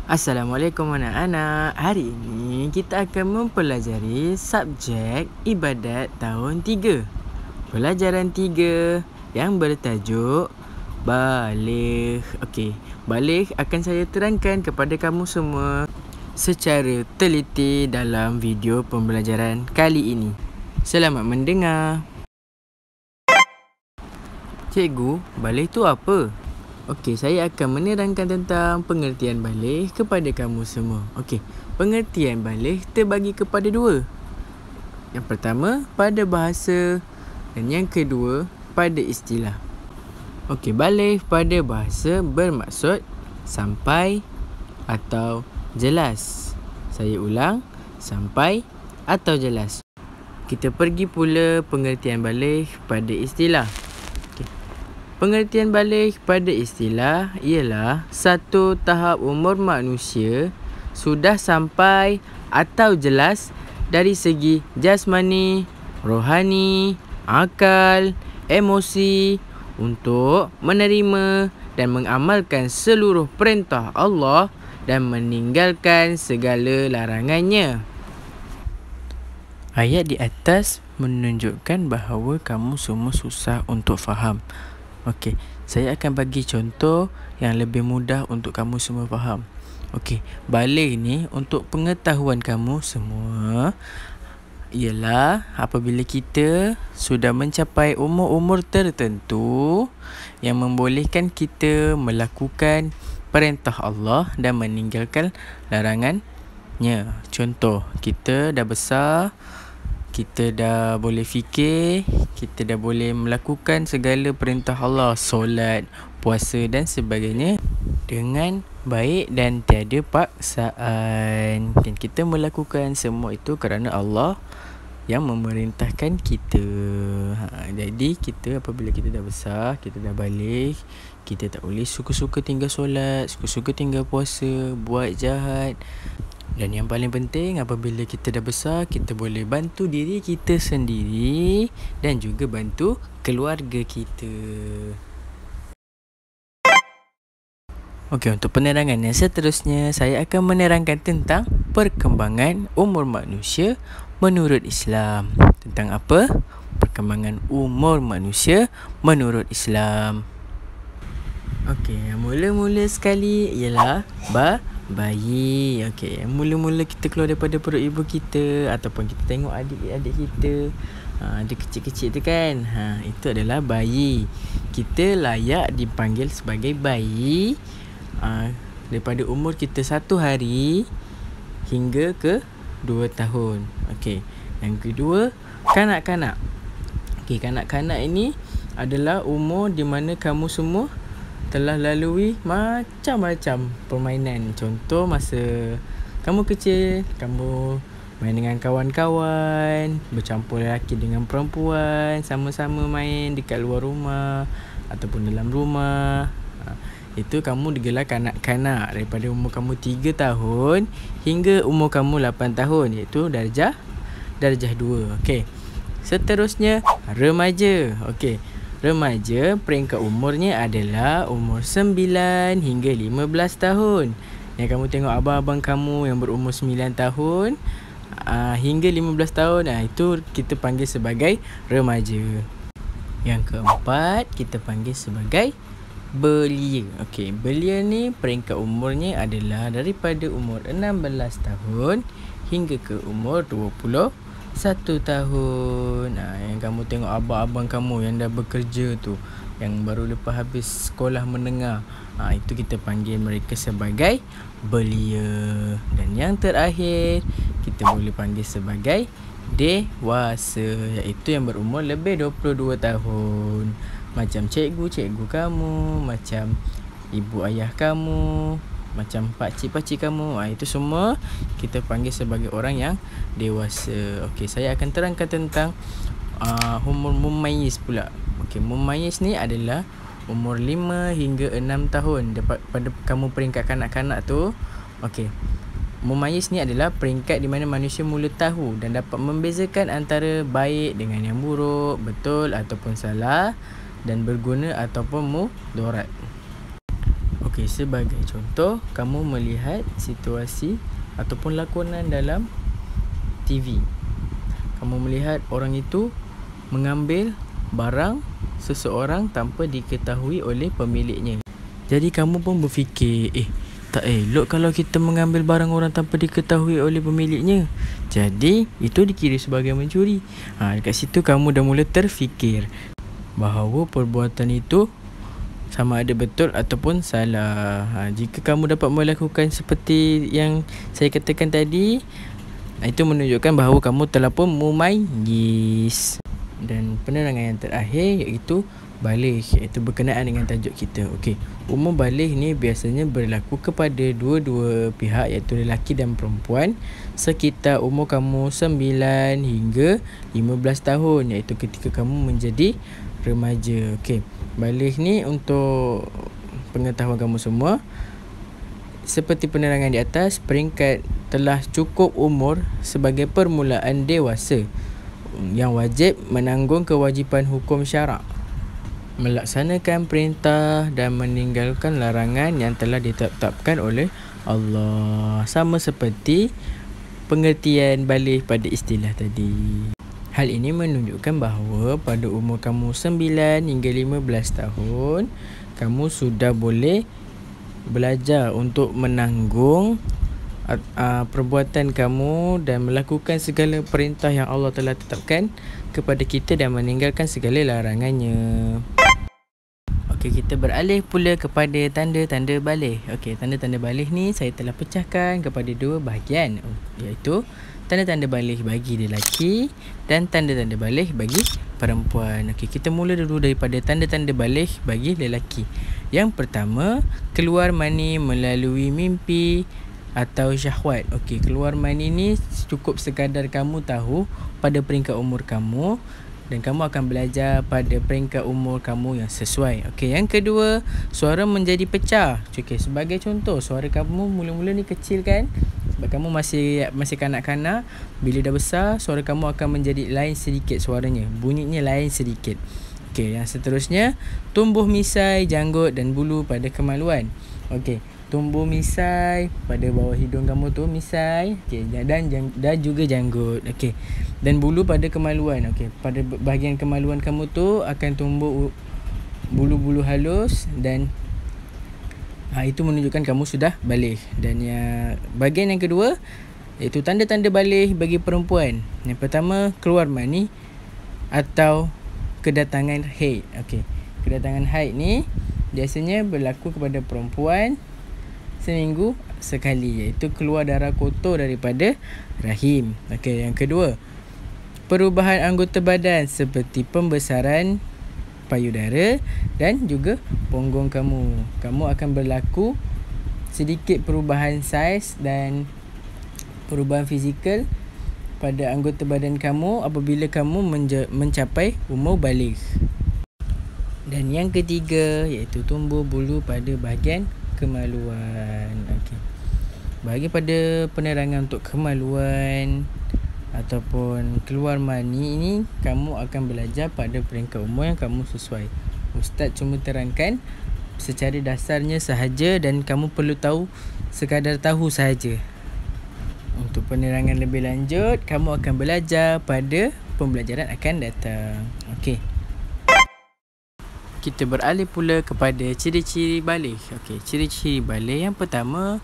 Assalamualaikum anak-anak. Hari ini kita akan mempelajari subjek ibadat tahun 3. Pelajaran 3 yang bertajuk baligh. Okey, baligh akan saya terangkan kepada kamu semua secara teliti dalam video pembelajaran kali ini. Selamat mendengar. Cikgu, baligh tu apa? Okey, saya akan menerangkan tentang pengertian baligh kepada kamu semua. Okey, pengertian baligh terbagi kepada dua. Yang pertama, pada bahasa, dan yang kedua, pada istilah. Okey, baligh pada bahasa bermaksud sampai atau jelas. Saya ulang, sampai atau jelas. Kita pergi pula pengertian baligh pada istilah. Pengertian baligh pada istilah ialah satu tahap umur manusia sudah sampai atau jelas dari segi jasmani, rohani, akal, emosi untuk menerima dan mengamalkan seluruh perintah Allah dan meninggalkan segala larangannya. Ayat di atas menunjukkan bahawa kamu semua susah untuk faham. Okey, saya akan bagi contoh yang lebih mudah untuk kamu semua faham. Okey, baligh ni untuk pengetahuan kamu semua ialah apabila kita sudah mencapai umur-umur tertentu yang membolehkan kita melakukan perintah Allah dan meninggalkan larangannya. Contoh, kita dah besar, kita dah boleh fikir, kita dah boleh melakukan segala perintah Allah, solat, puasa dan sebagainya dengan baik dan tiada paksaan. Dan kita melakukan semua itu kerana Allah yang memerintahkan kita. Jadi kita apabila kita dah besar, kita dah baligh, kita tak boleh suka-suka tinggal solat, suka-suka tinggal puasa, buat jahat. Dan yang paling penting, apabila kita dah besar, kita boleh bantu diri kita sendiri dan juga bantu keluarga kita. Okey, untuk penerangan yang seterusnya, saya akan menerangkan tentang perkembangan umur manusia menurut Islam. Tentang apa? Perkembangan umur manusia menurut Islam. Okey, yang mula-mula sekali ialah bayi. Okey, mula-mula kita keluar daripada perut ibu kita ataupun kita tengok adik-adik kita, dia kecil-kecil tu kan. Itu adalah bayi. Kita layak dipanggil sebagai bayi daripada umur kita 1 hari hingga ke 2 tahun. Okey, yang kedua, kanak-kanak. Okey, kanak-kanak ini adalah umur di mana kamu semua telah lalui macam-macam permainan. Contoh, masa kamu kecil, kamu main dengan kawan-kawan, bercampur lelaki dengan perempuan, sama-sama main dekat luar rumah ataupun dalam rumah. Itu kamu digelar kanak-kanak daripada umur kamu 3 tahun hingga umur kamu 8 tahun, iaitu darjah 2. Okey. Seterusnya, remaja. Okey. Remaja peringkat umurnya adalah umur 9 hingga 15 tahun. Yang kamu tengok abang-abang kamu yang berumur 9 tahun hingga 15 tahun, itu kita panggil sebagai remaja. Yang keempat, kita panggil sebagai belia. Okey, belia ni peringkat umurnya adalah daripada umur 16 tahun hingga ke umur 21 tahun. Yang kamu tengok abang-abang kamu yang dah bekerja tu, yang baru lepas habis sekolah menengah, itu kita panggil mereka sebagai belia. Dan yang terakhir, kita boleh panggil sebagai dewasa, iaitu yang berumur lebih 22 tahun. Macam cikgu-cikgu kamu, macam ibu ayah kamu, macam pakcik-pakcik kamu, itu semua kita panggil sebagai orang yang dewasa. Okey, saya akan terangkan tentang umur mumayyiz pula. Okey, mumayyiz ni adalah umur 5 hingga 6 tahun pada kamu peringkat kanak-kanak tu. Okey, mumayyiz ni adalah peringkat di mana manusia mula tahu dan dapat membezakan antara baik dengan yang buruk, betul ataupun salah, dan berguna ataupun mudarat. Okey, sebagai contoh, kamu melihat situasi ataupun lakonan dalam TV. Kamu melihat orang itu mengambil barang seseorang tanpa diketahui oleh pemiliknya. Jadi kamu pun berfikir, tak elok kalau kita mengambil barang orang tanpa diketahui oleh pemiliknya. Jadi itu dikira sebagai mencuri. Dekat situ kamu dah mula terfikir bahawa perbuatan itu sama ada betul ataupun salah. Jika kamu dapat melakukan seperti yang saya katakan tadi, itu menunjukkan bahawa kamu telah pun mumayyiz. Dan penerangan yang terakhir iaitu baligh, iaitu berkenaan dengan tajuk kita. Okey, umur baligh ni biasanya berlaku kepada dua-dua pihak, iaitu lelaki dan perempuan, sekitar umur kamu 9 hingga 15 tahun, iaitu ketika kamu menjadi remaja. Okey, baligh ni untuk pengetahuan kamu semua, seperti penerangan di atas, peringkat telah cukup umur sebagai permulaan dewasa yang wajib menanggung kewajipan hukum syarak, melaksanakan perintah dan meninggalkan larangan yang telah ditetapkan oleh Allah, sama seperti pengertian baligh pada istilah tadi. Hal ini menunjukkan bahawa pada umur kamu 9 hingga 15 tahun, kamu sudah boleh belajar untuk menanggung perbuatan kamu dan melakukan segala perintah yang Allah telah tetapkan kepada kita dan meninggalkan segala larangannya. Okey, kita beralih pula kepada tanda-tanda baligh. Okey, tanda-tanda baligh ni saya telah pecahkan kepada dua bahagian, iaitu tanda-tanda baligh bagi lelaki dan tanda-tanda baligh bagi perempuan. Okey, kita mula dulu daripada tanda-tanda baligh bagi lelaki. Yang pertama, keluar mani melalui mimpi atau syahwat. Okey, keluar mani ni cukup sekadar kamu tahu pada peringkat umur kamu, dan kamu akan belajar pada peringkat umur kamu yang sesuai. Okey, yang kedua, suara menjadi pecah. Okey, sebagai contoh, suara kamu mula-mula ni kecil kan? Sebab kamu masih kanak-kanak. Bila dah besar, suara kamu akan menjadi lain sedikit suaranya. Bunyinya lain sedikit. Okey, yang seterusnya, tumbuh misai, janggut dan bulu pada kemaluan. Okey, tumbuh misai pada bawah hidung kamu tu, misai. Okey, dan juga janggut. Okey, dan bulu pada kemaluan. Okey, pada bahagian kemaluan kamu tu akan tumbuh bulu-bulu halus, dan itu menunjukkan kamu sudah baligh. Dan bahagian yang kedua iaitu tanda-tanda baligh bagi perempuan. Yang pertama, keluar mani atau kedatangan haid. Okey, kedatangan haid ni biasanya berlaku kepada perempuan seminggu sekali, iaitu keluar darah kotor daripada rahim. Okey, yang kedua, perubahan anggota badan seperti pembesaran payudara dan juga punggung kamu. Kamu akan berlaku sedikit perubahan saiz dan perubahan fizikal pada anggota badan kamu apabila kamu mencapai umur baligh. Dan yang ketiga iaitu tumbuh bulu pada bahagian kemaluan. Okey, bagi pada penerangan untuk kemaluan ataupun keluar mani ini, kamu akan belajar pada peringkat umur yang kamu sesuai. Ustaz cuma terangkan secara dasarnya sahaja dan kamu perlu tahu sekadar tahu sahaja. Untuk penerangan lebih lanjut, kamu akan belajar pada pembelajaran akan datang. Okey, kita beralih pula kepada ciri-ciri baligh. Okey, ciri-ciri baligh yang pertama,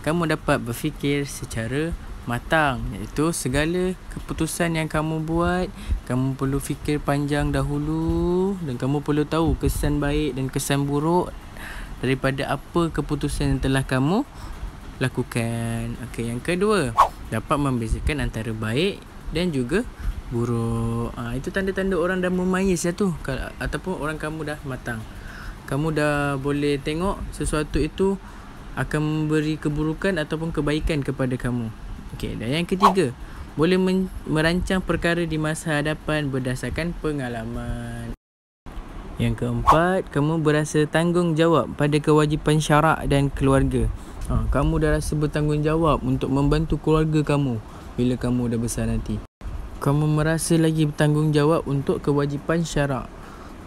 kamu dapat berfikir secara matang, iaitu segala keputusan yang kamu buat, kamu perlu fikir panjang dahulu dan kamu perlu tahu kesan baik dan kesan buruk daripada apa keputusan yang telah kamu lakukan. Okey, yang kedua, dapat membezakan antara baik dan juga buruk. Itu tanda-tanda orang dah mumayyiz tu, ataupun orang kamu dah matang. Kamu dah boleh tengok sesuatu itu akan memberi keburukan ataupun kebaikan kepada kamu. Okey, dan yang ketiga, boleh merancang perkara di masa hadapan berdasarkan pengalaman. Yang keempat, kamu berasa tanggungjawab pada kewajipan syarak dan keluarga. Kamu dah rasa bertanggungjawab untuk membantu keluarga kamu bila kamu dah besar nanti. Kamu merasa lagi bertanggungjawab untuk kewajipan syarak.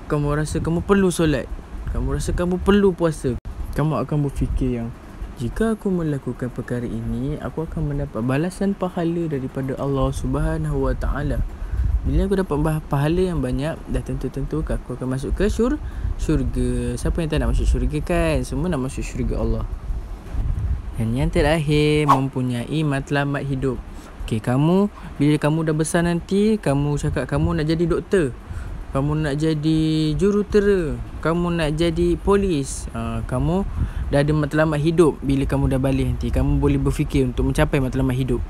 Kamu rasa kamu perlu solat. Kamu rasa kamu perlu puasa. Kamu akan berfikir yang jika aku melakukan perkara ini, aku akan mendapat balasan pahala daripada Allah Subhanahu Wa Taala. Bila aku dapat pahala yang banyak, dah tentu-tentu aku akan masuk ke syurga. Siapa yang tak nak masuk syurga kan? Semua nak masuk syurga Allah. Dan yang terakhir, mempunyai matlamat hidup. Okey, bila kamu dah besar nanti, kamu cakap kamu nak jadi doktor, kamu nak jadi jurutera, kamu nak jadi polis. Kamu dah ada matlamat hidup. Bila kamu dah balik nanti, kamu boleh berfikir untuk mencapai matlamat hidup.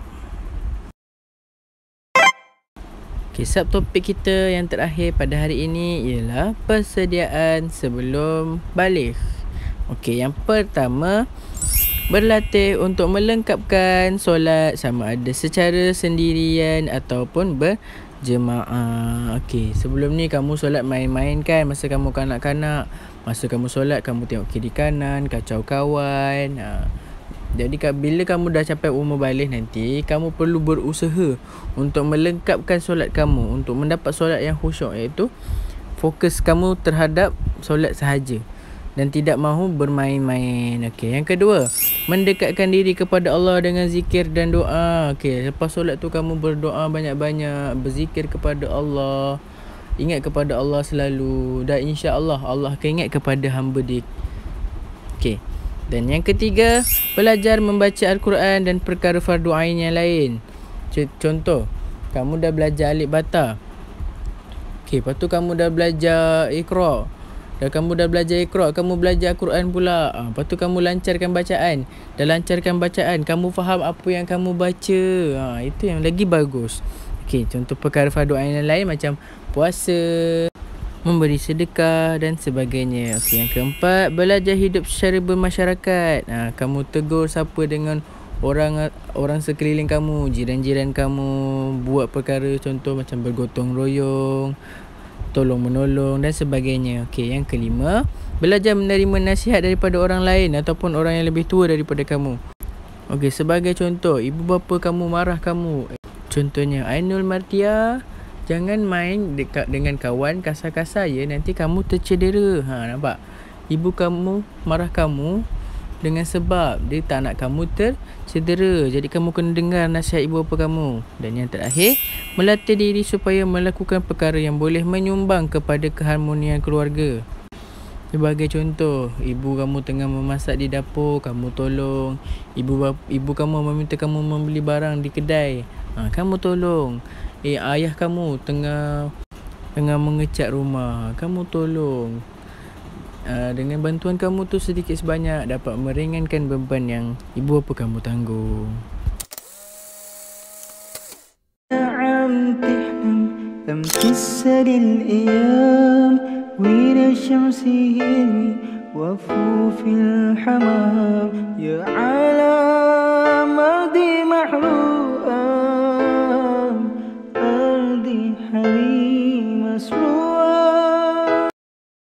Okay, subtopik kita yang terakhir pada hari ini ialah persediaan sebelum balik. Okey, yang pertama, berlatih untuk melengkapkan solat sama ada secara sendirian ataupun berjemaah. Okey, sebelum ni kamu solat main-main kan masa kamu kanak-kanak. Masa kamu solat, kamu tengok kiri kanan, kacau kawan. Jadi bila kamu dah capai umur balik nanti, kamu perlu berusaha untuk melengkapkan solat kamu, untuk mendapat solat yang khusyuk, iaitu fokus kamu terhadap solat sahaja dan tidak mahu bermain-main. Okey, yang kedua, mendekatkan diri kepada Allah dengan zikir dan doa. Okey, lepas solat tu kamu berdoa banyak-banyak, berzikir kepada Allah, ingat kepada Allah selalu, dan insya-Allah Allah akan ingat kepada hamba dia. Okey. Dan yang ketiga, belajar membaca Al-Quran dan perkara fardu ain yang lain. Contoh, kamu dah belajar alif bata. Okey, lepas tu kamu dah belajar Iqra. Kamu dah belajar Iqra, kamu belajar Al-Quran pula. Lepas tu kamu lancarkan bacaan. Dah lancarkan bacaan, kamu faham apa yang kamu baca. Itu yang lagi bagus. Okey, contoh perkara fardu ain yang lain macam puasa, memberi sedekah dan sebagainya. Okey, yang keempat, belajar hidup secara bermasyarakat. Kamu tegur siapa dengan orang sekeliling kamu, jiran-jiran kamu, buat perkara contoh macam bergotong royong, tolong menolong dan sebagainya. Okey, yang kelima, belajar menerima nasihat daripada orang lain ataupun orang yang lebih tua daripada kamu. Okey, sebagai contoh, ibu bapa kamu marah kamu. Contohnya, Ainul Martia, jangan main dekat dengan kawan kasar-kasar ya, nanti kamu tercedera. Nampak? Ibu kamu marah kamu dengan sebab dia tak nak kamu tercedera. Jadi kamu kena dengar nasihat ibu bapa kamu. Dan yang terakhir, melatih diri supaya melakukan perkara yang boleh menyumbang kepada keharmonian keluarga. Sebagai contoh, ibu kamu tengah memasak di dapur, kamu tolong. Ibu kamu meminta kamu membeli barang di kedai, kamu tolong. Ayah kamu tengah mengecat rumah, kamu tolong. Dengan bantuan kamu tu sedikit sebanyak dapat meringankan beban yang ibu bapa kamu tanggung.